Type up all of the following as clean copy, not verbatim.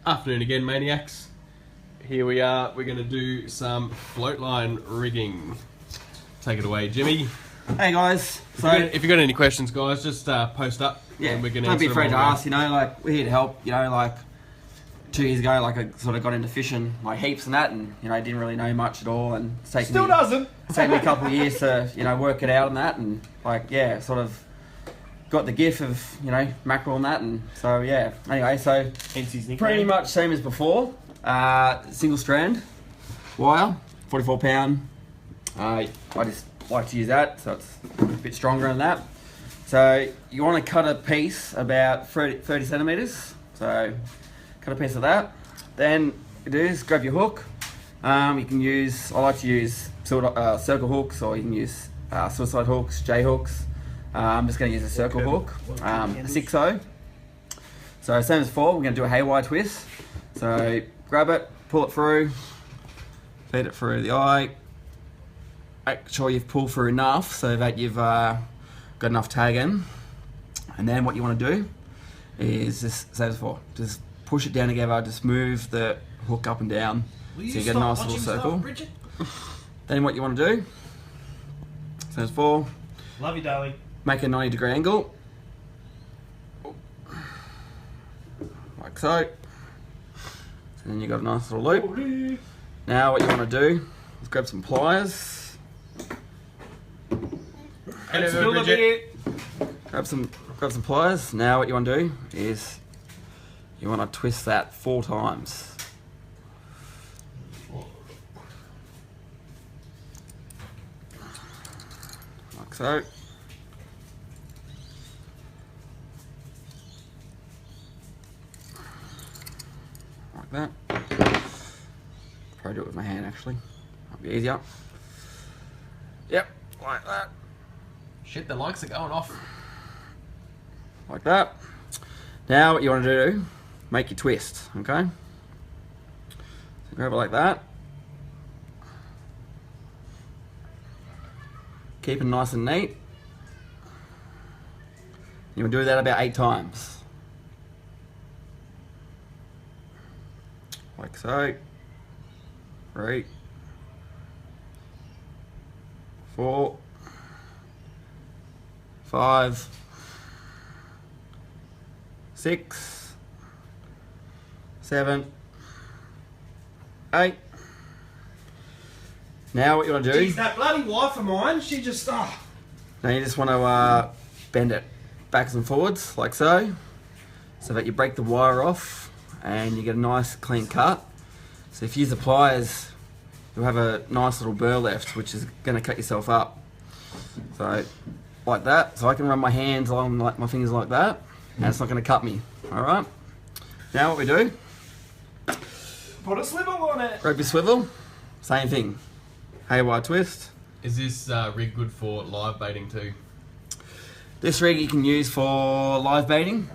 Afternoon again, maniacs. Here we are, we're going to do some float line rigging. Take it away, Jimmy. Hey guys. If you've got any questions, guys, just post up. Yeah, and we can don't be afraid to ask, you. like we're here to help, like 2 years ago, like I sort of got into fishing like heaps and that, and didn't really know much at all, and it's taken it's taken me a couple of years to, work it out and that, and sort of got the gift of, mackerel and that, and so yeah. Anyway, so pretty much same as before. Single strand wire, 44 pound. I just like to use that, so it's a bit stronger than that. So you want to cut a piece about 30 centimeters. So cut a piece of that. Then you do is grab your hook. You can use, I like to use circle hooks, or you can use suicide hooks, J hooks. I'm just going to use a circle hook, a 6-0. So same as before, we're going to do a haywire twist. So grab it, pull it through, feed it through the eye. Make sure you've pulled through enough so that you've got enough tag in. And then what you want to do is just, same as before, just push it down together, just move the hook up and down so you get a nice little circle. Then what you want to do, same as before, love you, darling. Make a 90-degree angle, like so. So then you've got a nice little loop. Now what you want to do is grab some pliers. Grab some pliers. Now what you want to do is you want to twist that 4 times. Like so. Like that. Probably do it with my hand actually. Might be easier. Yep, like that. Shit, the lights are going off. Like that. Now what you want to do, make your twist, okay? So grab it like that. Keep it nice and neat. You will do that about 8 times. Like so. 3, 4, 5, 6, 7, 8. Now what you want to do? Jeez, that bloody wife of mine, she just Now you just want to bend it backwards and forwards like so that you break the wire off and you get a nice clean cut. So if you use the pliers, you'll have a nice little burr left, which is going to cut yourself up. So like that. So I can run my hands along my fingers like that, and it's not going to cut me. All right. Now what we do? put a swivel on it. Grab your swivel. Same thing. Haywire twist. Is this rig good for live baiting too? This rig you can use for live baiting,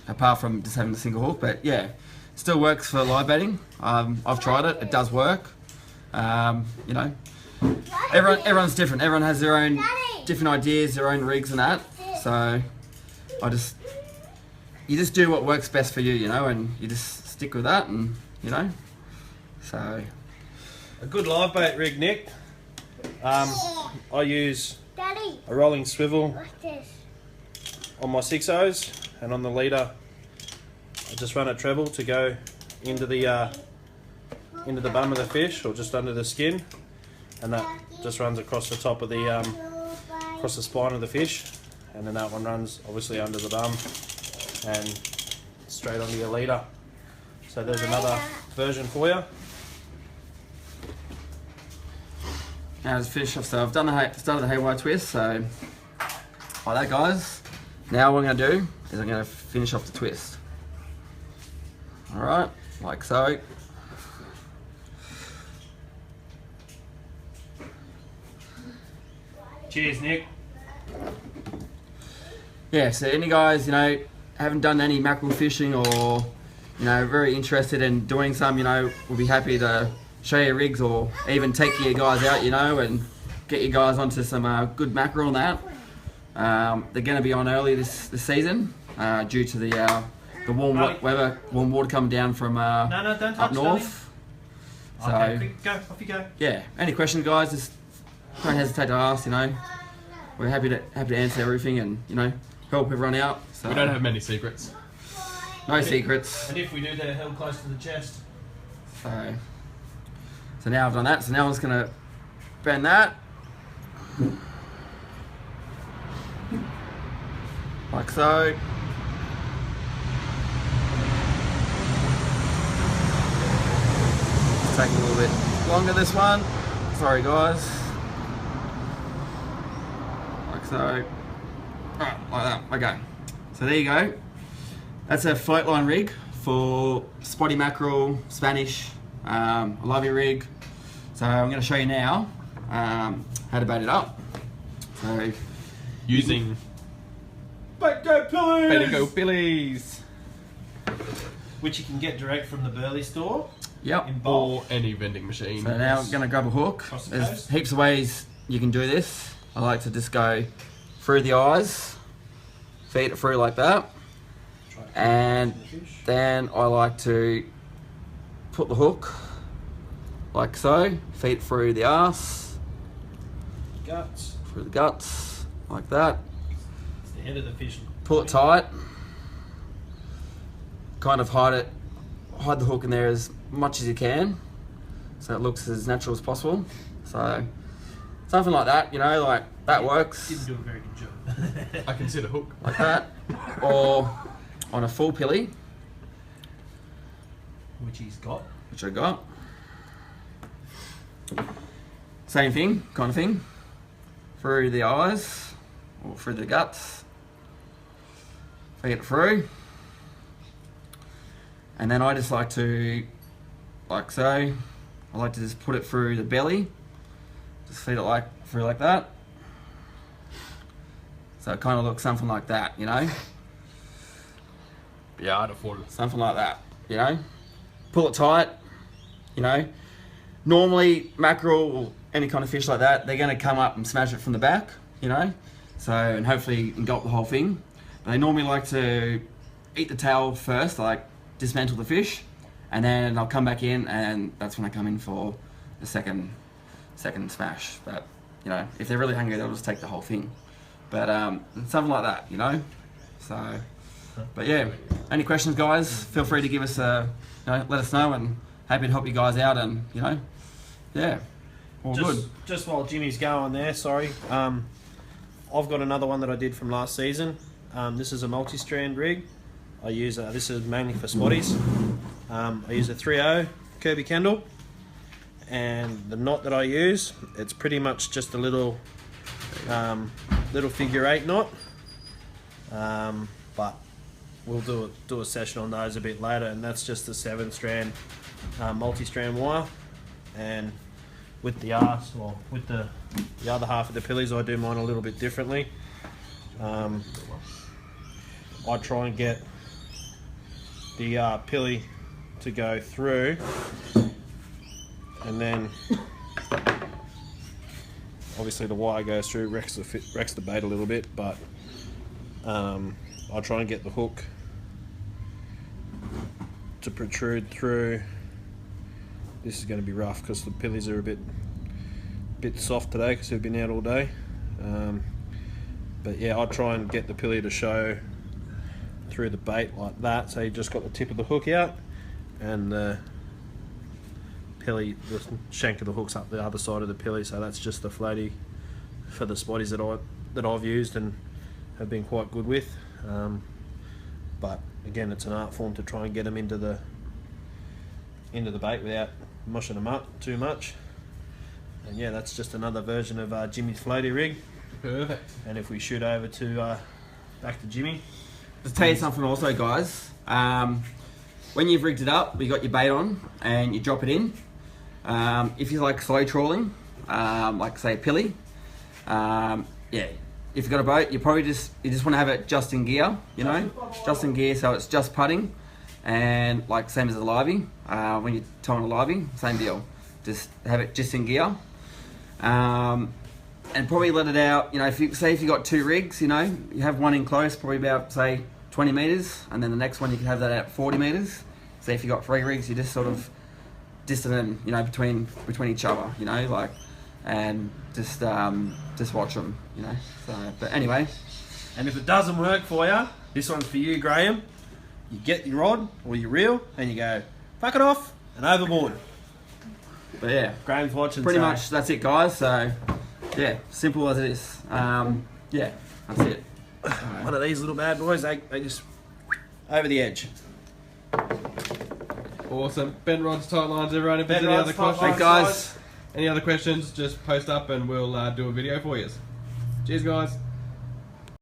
apart from just having a single hook, but yeah, still works for live baiting. I've tried it, it does work. Everyone's different, everyone has their own different ideas, their own rigs and that, so you just do what works best for you, and you just stick with that, and so. A good live bait rig, Nick. I use a rolling swivel on my 6-0s, and on the leader I just run a treble to go into the bum of the fish, or just under the skin, and that just runs across the top of the across the spine of the fish, and then that one runs obviously under the bum and straight onto your leader. So there's another version for you. Now just finish off. So I've started the haywire twist. So like that, guys. Now what I'm going to do is I'm going to finish off the twist. All right, like so. Cheers, Nick. Yeah. So any guys, haven't done any mackerel fishing, or very interested in doing some, we'll be happy to show you rigs, or even take you guys out, and get you guys onto some good mackerel and that. They're going to be on early this season due to the the warm water coming down from no, don't touch up north. So, okay, go, off you go. Yeah, any questions, guys, just don't hesitate to ask, you know. We're happy to answer everything and, you know, help everyone out. So. We don't have many secrets. No secrets. And if we do, they're held close to the chest. So now I've done that, so now I'm just going to bend that. Like so. It's taking a little bit longer, this one. Sorry, guys. Like so. Alright, like that. Okay. So there you go. That's a float line rig for spotty mackerel, Spanish, a lovey rig. So I'm going to show you now how to bait it up. So using Bait Go Pillies! Bait Go Pillies! Which you can get direct from the Burley store. Yep. In bulk. Or any vending machine. So now I'm going to grab a hook. There's heaps of ways you can do this. I like to just go through the eyes, feed it through like that, and then I like to put the hook like so, feed it through the arse, Guts. through the guts, like that. It's the head of the fish. Pull it tight, kind of hide the hook in there as much as you can, so it looks as natural as possible. So something like that, you know, like that works. Didn't do a very good job. I consider hook. Like that, or on a full pilly, Which he's got. which I got. Same thing, kind of thing, through the eyes or through the guts. Feed it through, and then I just like to, like so, I like to just put it through the belly. Just feed it through like that. So it kind of looks something like that, you know. Yeah, I'd afford it. Something like that, you know. Pull it tight, you know. Normally mackerel or any kind of fish like that, they're going to come up and smash it from the back, you know. So, and hopefully engulf the whole thing. They normally like to eat the tail first, like dismantle the fish, and then I'll come back in, and that's when I come in for the second smash. But you know, if they're really hungry, they'll just take the whole thing. But something like that, you know. So, but yeah, any questions, guys? Feel free to give us let us know, and happy to help you guys out, and you know, yeah, all good. Just while Jimmy's going there, sorry. I've got another one that I did from last season. This is a multi-strand rig. I use this is mainly for spotties. I use a 3/0 Kirby Kendall, and the knot that I use, it's pretty much just a little figure 8 knot. But we'll do a session on those a bit later, and that's just a 7-strand multi-strand wire. And with the arse, or with the other half of the pillies, I do mine a little bit differently. I try and get the pilly to go through, and then obviously the wire goes through, wrecks the bait a little bit, but I try and get the hook to protrude through. This is going to be rough because the pillies are a bit soft today because we've been out all day. But yeah, I try and get the pilly to show through the bait like that, so you just got the tip of the hook out, and the pilly, the shank of the hook's up the other side of the pilly. So that's just the floaty for the spotties that I've used and have been quite good with. But again, it's an art form to try and get them into the bait without mushing them up too much. And yeah, that's just another version of Jimmy's floaty rig. Perfect. And if we shoot over to back to Jimmy. To tell you something also, guys, when you've rigged it up, you got your bait on and you drop it in, if you like slow trawling, like say a pilly, yeah, if you've got a boat, you just want to have it just in gear, you know, just in gear, so it's just putting, and like same as a livey, when you're towing a livey, same deal, just have it just in gear, and probably let it out, you know, if you got 2 rigs, you know, you have one in close, probably about say 20 metres, and then the next one you can have that at 40 metres. So if you got 3 rigs, you just sort of distant them, you know, between each other, you know, like, and just watch them, you know. So, but anyway. And if it doesn't work for you, this one's for you, Graham. You get your rod or your reel and you go, fuck it off and overboard. But yeah, Graham's watching. Pretty much that's it, guys. So yeah, simple as it is. Yeah, that's it. One of these little bad boys, they just over the edge. Awesome. Ben rods, tight lines, everyone. If there's Ben any rods, other tight questions, Thanks, guys. any other questions, just post up and we'll do a video for you. Cheers, guys.